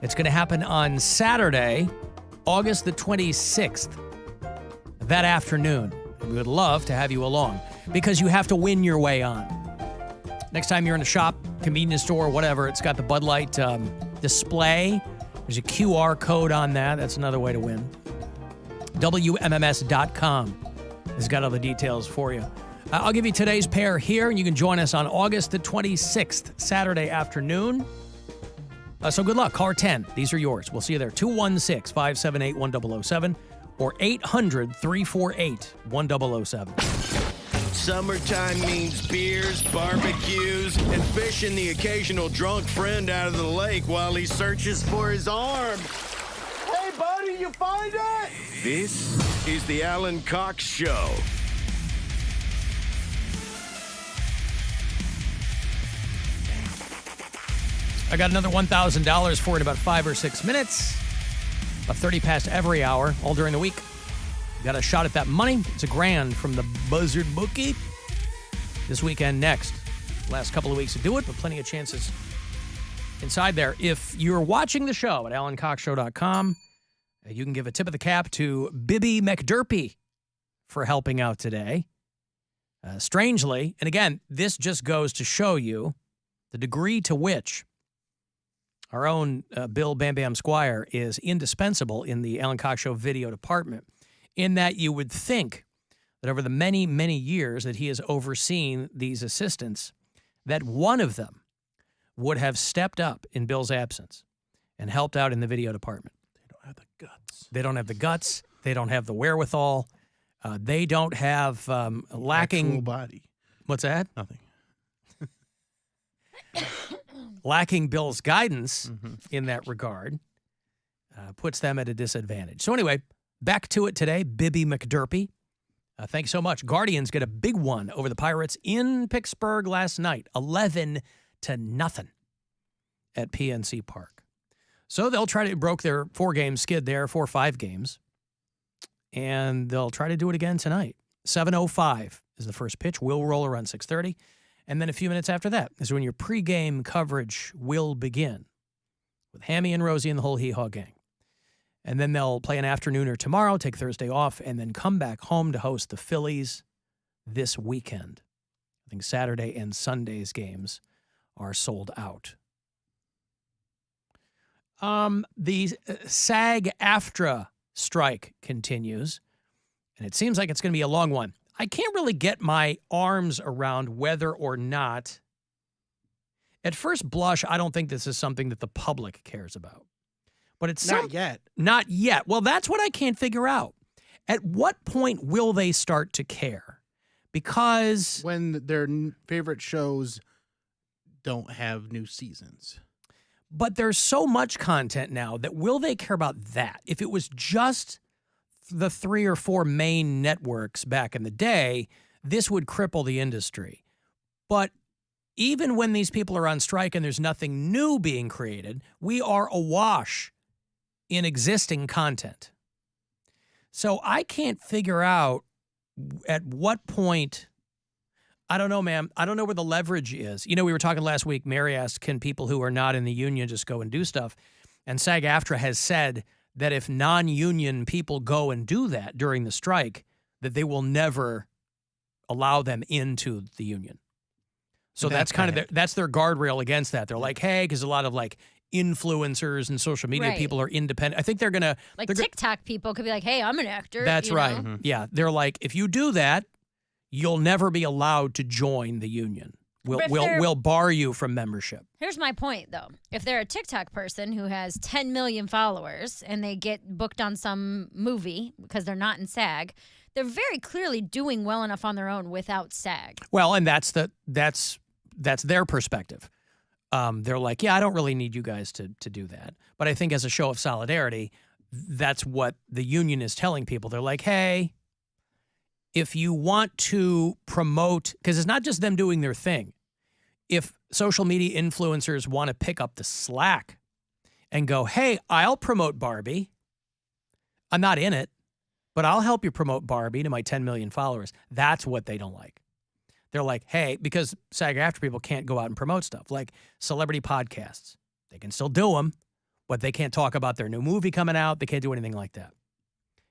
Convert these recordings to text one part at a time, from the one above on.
It's going to happen on Saturday, August the 26th, that afternoon. And we would love to have you along because you have to win your way on. Next time you're in a shop, convenience store, whatever, it's got the Bud Light display. There's a QR code on that. That's another way to win. WMMS.com has got all the details for you. I'll give you today's pair here, and you can join us on August the 26th, Saturday afternoon. So good luck. Caller 10. These are yours. We'll see you there. 216-578-1007 or 800-348-1007. Summertime means beers, barbecues, and fishing the occasional drunk friend out of the lake while he searches for his arm. Hey, buddy, you find it? This is the Alan Cox Show. I got another $1,000 for it in about 5 or 6 minutes. About 30 past every hour, all during the week. Got a shot at that money. It's $1,000 from the Buzzard Boogie. This weekend next. Last couple of weeks to do it, but plenty of chances inside there. If you're watching the show at alancoxshow.com, you can give a tip of the cap to Bibby McDurpy for helping out today. Strangely, and again, this just goes to show you the degree to which our own Bill Bam Bam Squire is indispensable in the Alan Cox Show video department, in that you would think that over the many, many years that he has overseen these assistants, that one of them would have stepped up in Bill's absence and helped out in the video department. They don't have the guts. They don't have the guts. They don't have the wherewithal. They don't have lacking... Actual body. What's that? Nothing. Lacking Bill's guidance in that regard puts them at a disadvantage. So anyway, back to it today, Bibby McDurpy. Thanks so much. Guardians get a big one over the Pirates in Pittsburgh last night, 11-0 at PNC Park. So they'll try to broke their 4-game skid there, 4 or 5 games, and they'll try to do it again tonight. 7:05 is the first pitch. Will roll around 6:30. And then a few minutes after that is when your pregame coverage will begin with Hammy and Rosie and the whole Hee Haw gang. And then they'll play an afternooner tomorrow, take Thursday off, and then come back home to host the Phillies this weekend. I think Saturday and Sunday's games are sold out. The SAG-AFTRA strike continues, and it seems like it's going to be a long one. I can't really get my arms around whether or not, at first blush, I don't think this is something that the public cares about. But it's Not yet. Not yet. Well, that's what I can't figure out. At what point will they start to care? Because When their favorite shows don't have new seasons. but there's so much content now that will they care about that? If it was just the 3 or 4 main networks back in the day, this would cripple the industry. But even when these people are on strike and there's nothing new being created, we are awash in existing content. So I can't figure out at what point, I don't know, ma'am. I don't know where the leverage is. You know, we were talking last week, Mary asked, can people who are not in the union just go and do stuff? And SAG-AFTRA has said that if non-union people go and do that during the strike, that they will never allow them into the union. So that's kind of that's their guardrail against that. They're like, hey, because a lot of like influencers and social media people are independent. I think they're gonna TikTok people could be like, hey, I'm an actor. That's right. Know? Yeah, they're like, if you do that, you'll never be allowed to join the union. We'll bar you from membership. Here's my point, though. If they're a TikTok person who has 10 million followers and they get booked on some movie because they're not in SAG, they're very clearly doing well enough on their own without SAG. Well, and that's their perspective. They're like, yeah, I don't really need you guys to do that. But I think as a show of solidarity, that's what the union is telling people. They're like, hey, if you want to promote, because it's not just them doing their thing. If social media influencers want to pick up the slack and go, hey, I'll promote Barbie. I'm not in it, but I'll help you promote Barbie to my 10 million followers. That's what they don't like. They're like, hey, because SAG-AFTRA people can't go out and promote stuff like celebrity podcasts. They can still do them, but they can't talk about their new movie coming out. They can't do anything like that.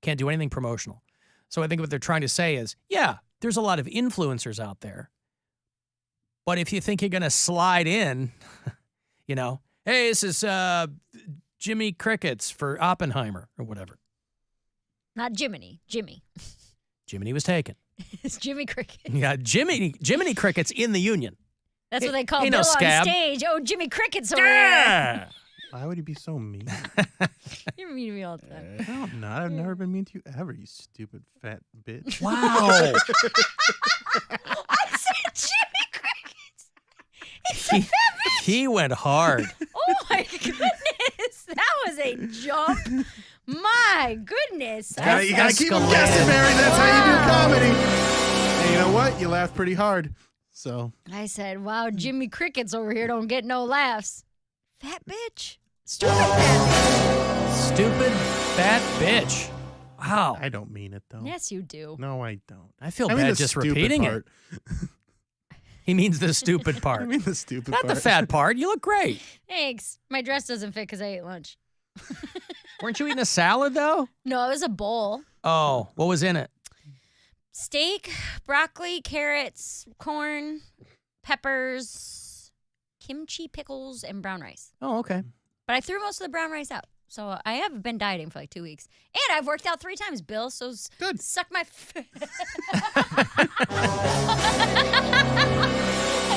Can't do anything promotional. So I think what they're trying to say is, yeah, there's a lot of influencers out there. But if you think you're going to slide in, you know, hey, this is Jimmy Crickets for Oppenheimer or whatever. Not Jiminy. Jimmy. Jiminy was taken. It's Jimmy Cricket. Yeah, Jiminy Cricket's in the union. That's what they call He Bill no scab. on stage. Oh, Jimmy Cricket's over Yeah. Why would he be so mean? here. You're mean to me all the time. No, I'm not. I've never been mean to you ever, you stupid fat bitch. Wow. I said Jimmy Cricket. It's a fat bitch. He went hard. Oh my goodness. That was a jump. My goodness. You gotta keep them escalated. guessing, Mary. That's how you do comedy. And you know what? You laughed pretty hard. So I said, wow, Jimmy Crickets over here don't get no laughs. Fat bitch. Stupid fat bitch. Stupid fat bitch. Wow. I don't mean it though. Yes, you do. No, I don't. I feel I mean bad the just stupid repeating part. it. He means the stupid I part. mean the stupid Not part. the fat part. You look great. Thanks. My dress doesn't fit because I ate lunch. Weren't you eating a salad, though? No, it was a bowl. Oh, what was in it? Steak, broccoli, carrots, corn, peppers, kimchi, pickles, and brown rice. Oh, okay. But I threw most of the brown rice out. So I have been dieting for like 2 weeks. And I've worked out 3 times, Bill. So Good. suck my... I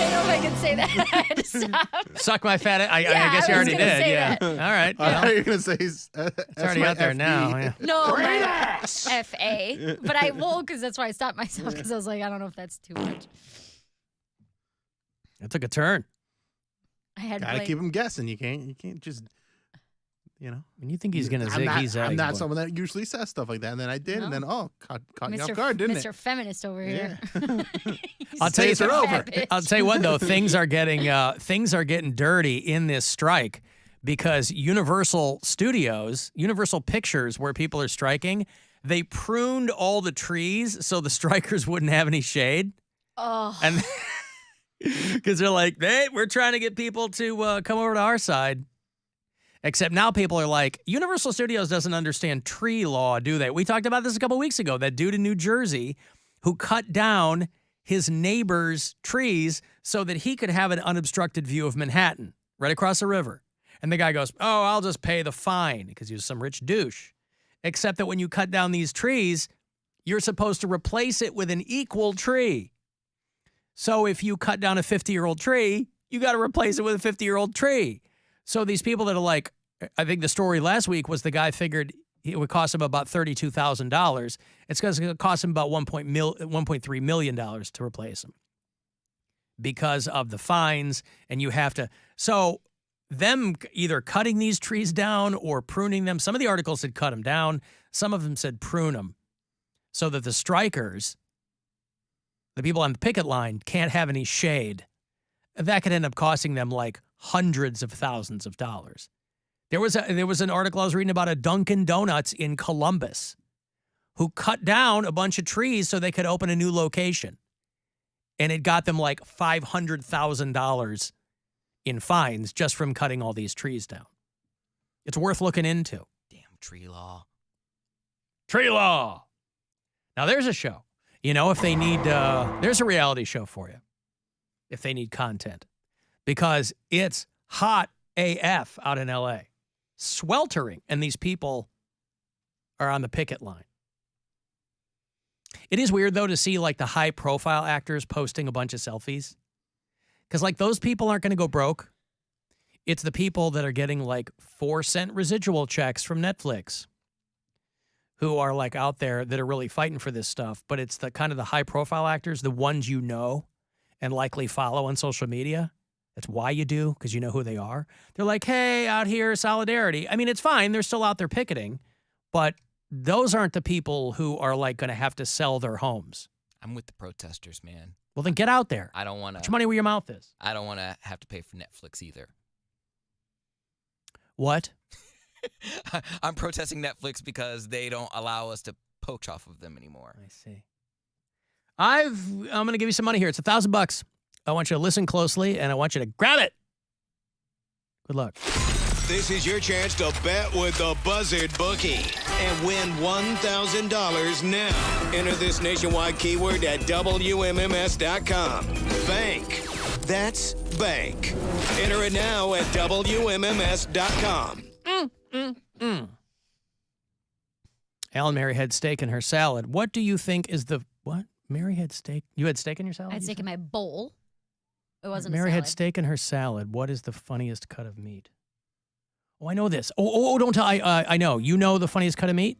don't know if I can say that. I had to stop. Suck my fat. I Yeah, guess you I was already gonna did. say Yeah. that. All right. I Well, thought you were gonna say it's already out there now. Yeah. No, my F-A. But I will because that's why I stopped myself because I was like, I don't know if that's too much. It took a turn. I had Gotta like, keep them guessing. You can't just, you know. When you think he's going to zig, he's I'm zags, not boy. someone that usually says stuff like that. And then I did, and No. then caught you Mr. off guard, didn't Mr. it? Feminist over here. Yeah. I'll tell you Days are over. I'll tell you what though, things are getting dirty in this strike because Universal Studios, Universal Pictures, where people are striking, they pruned all the trees so the strikers wouldn't have any shade, Oh, and because they're like, hey, we're trying to get people to come over to our side. Except now people are like, Universal Studios doesn't understand tree law, do they? We talked about this a couple weeks ago. That dude in New Jersey who cut down his neighbor's trees so that he could have an unobstructed view of Manhattan right across the river. And the guy goes, oh, I'll just pay the fine because he was some rich douche. Except that when you cut down these trees, you're supposed to replace it with an equal tree. So if you cut down a 50-year-old tree, you got to replace it with a 50-year-old tree. So these people that are like, I think the story last week was the guy figured it would cost him about $32,000. It's going to cost him about $1.3 million to replace them because of the fines. And you have to, so them either cutting these trees down or pruning them. Some of the articles said cut them down. Some of them said prune them so that the strikers, the people on the picket line, can't have any shade. That could end up costing them like hundreds of thousands of dollars. There was an article I was reading about a Dunkin' Donuts in Columbus who cut down a bunch of trees so they could open a new location. And it got them like $500,000 in fines just from cutting all these trees down. It's worth looking into. Damn tree law. Tree law. Now there's a show. You know, if they need, there's a reality show for you. If they need content. Because it's hot AF out in LA. Sweltering. And these people are on the picket line. It is weird, though, to see like the high profile actors posting a bunch of selfies. Because like those people aren't going to go broke. It's the people that are getting like 4-cent residual checks from Netflix who are like out there that are really fighting for this stuff. But it's the kind of the high profile actors, the ones you know and likely follow on social media. That's why you do, because you know who they are. They're like, hey, out here, solidarity. I mean, it's fine. They're still out there picketing. But those aren't the people who are like going to have to sell their homes. I'm with the protesters, man. Well, then get out there. I don't want Put to. your money where your mouth is. I don't want to have to pay for Netflix either. What? I'm protesting Netflix because they don't allow us to poach off of them anymore. I see. I'm going to give you some money here. It's $1,000. I want you to listen closely, and I want you to grab it. Good luck. This is your chance to bet with the Buzzard Boogie and win $1,000 now. Enter this nationwide keyword at WMMS.com. Bank. That's bank. Enter it now at WMMS.com. Alan, Mary had steak in her salad. What do you think is the what? Mary had steak. You had steak in your salad? I had steak in my bowl. It wasn't Mary a had salad. steak in her salad. What is the funniest cut of meat? Oh, I know this. Oh, don't tell. I know. You know the funniest cut of meat?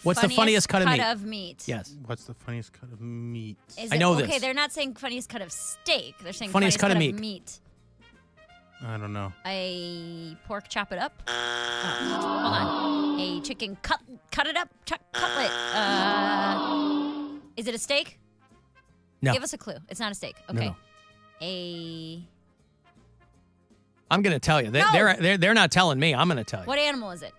What's the funniest cut of meat? Yes. What's the funniest cut of meat? I know this. Okay, they're not saying funniest cut of steak. They're saying Funniest cut of meat. I don't know. A pork chop it up. Oh, hold on. A chicken cut it up. Cutlet. Is it a steak? No. Give us a clue. It's not a steak. Okay. No. A. I'm going to tell you. No. They're not telling me. I'm going to tell you. What animal is it?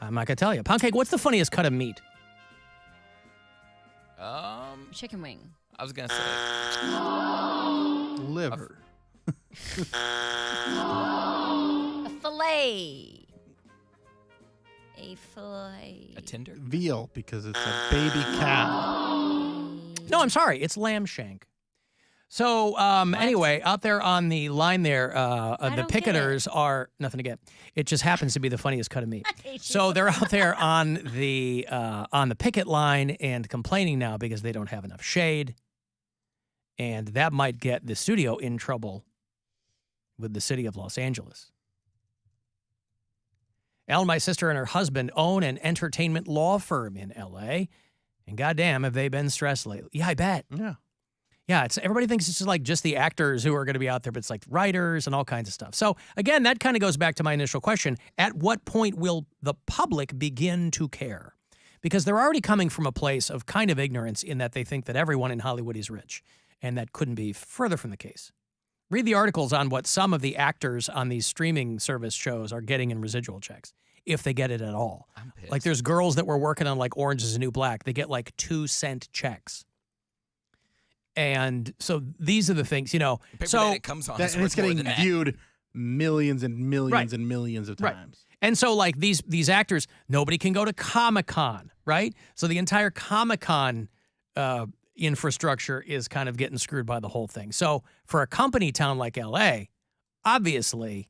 I'm not going to tell you. Poundcake, what's the funniest cut of meat? Chicken wing. I was gonna say Liver. A fillet. A fillet. a tender. Veal, because it's a baby cow. No, I'm sorry. It's lamb shank. So anyway, out there on the line there, the don't get picketers are nothing to get. It just happens to be the funniest cut of meat. So they're out there on the picket line and complaining now because they don't have enough shade, and that might get the studio in trouble with the city of Los Angeles. Ellen, my sister, and her husband own an entertainment law firm in L.A., and goddamn, have they been stressed lately? Yeah, I bet. Yeah. Yeah, everybody thinks it's just the actors who are going to be out there, but it's like writers and all kinds of stuff. So again, that kind of goes back to my initial question. At what point will the public begin to care? Because they're already coming from a place of kind of ignorance in that they think that everyone in Hollywood is rich, and that couldn't be further from the case. Read the articles on what some of the actors on these streaming service shows are getting in residual checks, if they get it at all. I'm pissed. Like there's girls that were working on like Orange is the New Black. They get like 2-cent checks. And so these are the things, The paper that it comes on is And it's worth more getting than that. viewed millions and millions Right. and millions of Right. times. And so, like, these actors, nobody can go to Comic-Con, right? So the entire Comic-Con infrastructure is kind of getting screwed by the whole thing. So for a company town like L.A., obviously,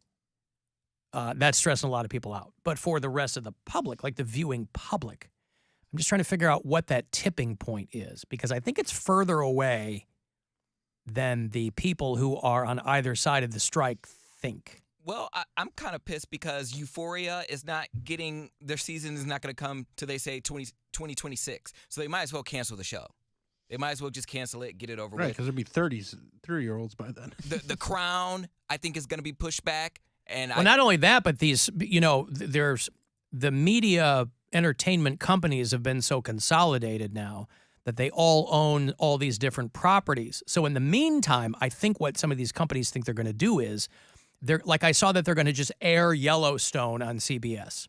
that's stressing a lot of people out. But for the rest of the public, like the viewing public, I'm just trying to figure out what that tipping point is, because I think it's further away than the people who are on either side of the strike think. Well, I'm kind of pissed because Euphoria is not getting, their season is not going to come to, they say, 2026. So they might as well cancel the show. They might as well just cancel it, get it over Right, with. because there'll be 3-year-olds by then. The Crown, I think, is going to be pushed back. And Well, not only that, but these, there's the media entertainment companies have been so consolidated now that they all own all these different properties. So in the meantime, I think what some of these companies think they're going to do is I saw that they're going to just air Yellowstone on CBS.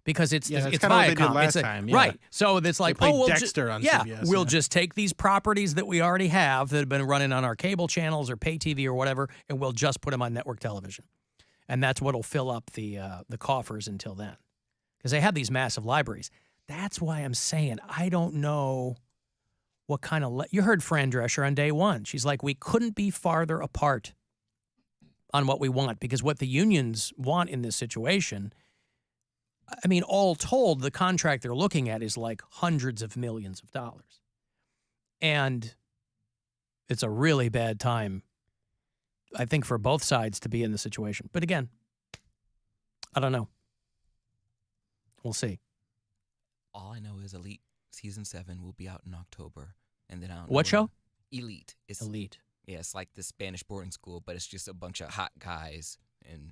Because it's Yeah, that's it's kinda what they did Viacom. last It's a- time, yeah. Right. So it's like, played we'll Dexter on CBS, we'll yeah. just take these properties that we already have that have been running on our cable channels or pay TV or whatever, and we'll just put them on network television. And that's what'll fill up the coffers until then. Because they have these massive libraries. That's why I'm saying I don't know what kind of... You heard Fran Drescher on day one. She's like, we couldn't be farther apart on what we want, because what the unions want in this situation, I mean, all told, the contract they're looking at is like hundreds of millions of dollars. And it's a really bad time, I think, for both sides to be in the situation. But again, I don't know. We'll see. all I know is Elite Season 7 will be out in October. And then I don't know What show? Elite. It's, Elite. Yeah, it's like the Spanish boarding school, but it's just a bunch of hot guys. And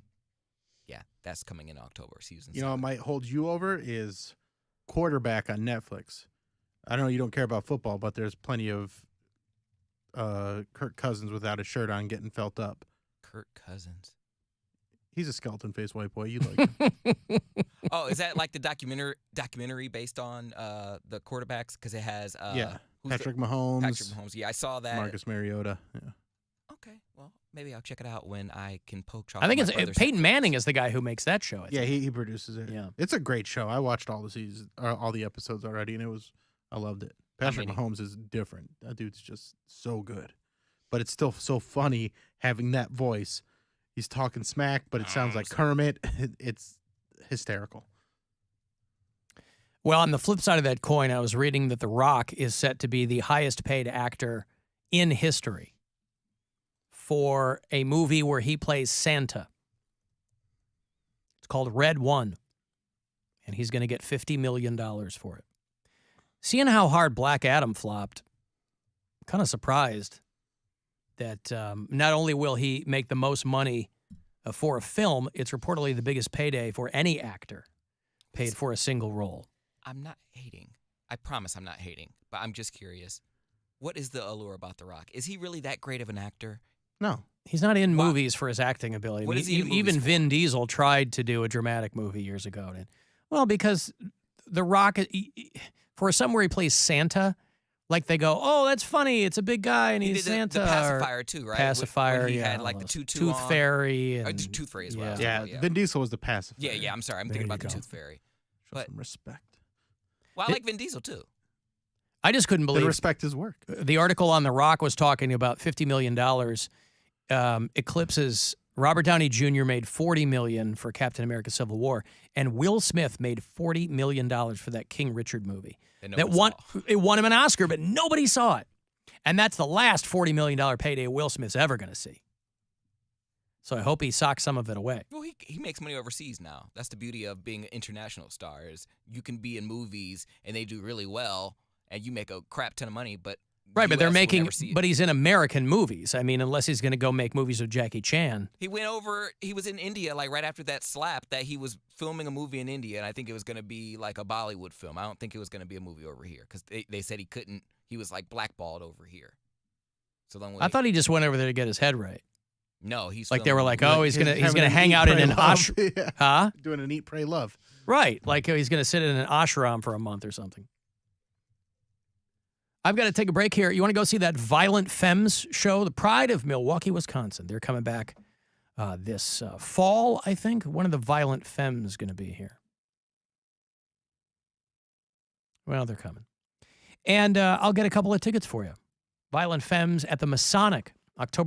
yeah, that's coming in October, Season 7. You know, what might hold you over is Quarterback on Netflix. I know you don't care about football, but there's plenty of Kirk Cousins without a shirt on getting felt up. Kirk Cousins. He's a skeleton-faced white boy. You like him. Oh, is that like the documentary based on the quarterbacks? Because it has yeah, who's Patrick Mahomes. Patrick Mahomes. Yeah, I saw that. Marcus Mariota. Yeah. Okay, well, Maybe I'll check it out when I can poke chalk. I think on it's my brother's Peyton Netflix. Manning is the guy who makes that show. I Yeah, think. he produces it. Yeah. It's a great show. I watched all the seasons, all the episodes already, and I loved it. Patrick many? Mahomes is different. That dude's just so good. But it's still so funny having that voice. He's talking smack, but it sounds like Kermit. It's hysterical. Well, on the flip side of that coin, I was reading that The Rock is set to be the highest paid actor in history for a movie where he plays Santa. It's called Red One, and he's going to get $50 million for it. Seeing how hard Black Adam flopped, I'm kind of surprised that not only will he make the most money for a film, it's reportedly the biggest payday for any actor paid for a single role. I'm not hating. I promise I'm not hating. But I'm just curious. What is the allure about The Rock? Is he really that great of an actor? No. He's not in Why? movies for his acting ability. What is he in movies even for? Vin Diesel tried to do a dramatic movie years ago. Well, because The Rock, for somewhere he plays Santa, like they go, oh, that's funny. It's a big guy and He he's did Santa. the or pacifier too, right? Pacifier, When he yeah. had like the almost. tutu Tooth on. Fairy. Or And, Tooth Fairy as well. yeah. Yeah, Vin Diesel was the pacifier. Yeah, I'm sorry. I'm There thinking you about the go. Tooth Fairy. Show But- some respect. Well, I like Vin Diesel too. I just couldn't They believe respect his work. the article on The Rock was talking about $50 million. Eclipses Robert Downey Jr. made $40 million for Captain America: Civil War, and Will Smith made $40 million for that King Richard movie. That no That one saw. it won him an Oscar, but nobody saw it. And that's the last $40 million payday Will Smith's ever going to see. So I hope he socks some of it away. Well, he makes money overseas now. That's the beauty of being an international star is you can be in movies and they do really well, and you make a crap ton of money, but Right, but they're US will making, never see it. but he's in American movies. I mean, unless he's going to go make movies with Jackie Chan. He went over. He was in India like right after that slap that he was filming a movie in India, and I think it was going to be like a Bollywood film. I don't think it was going to be a movie over here because they said he couldn't. He was like blackballed over here. So then I thought he just went over there to get his head right. no, he's Like they were filming- like, oh, he's Having gonna an hang eat, out in pray, an love. ashram, Yeah. huh? Doing an eat, pray, love. Right, like he's gonna sit in an ashram for a month or something. I've got to take a break here. You want to go see that Violent Femmes show, The Pride of Milwaukee, Wisconsin? They're coming back this fall, I think. One of the Violent Femmes is going to be here. Well, they're coming. And I'll get a couple of tickets for you. Violent Femmes at the Masonic, October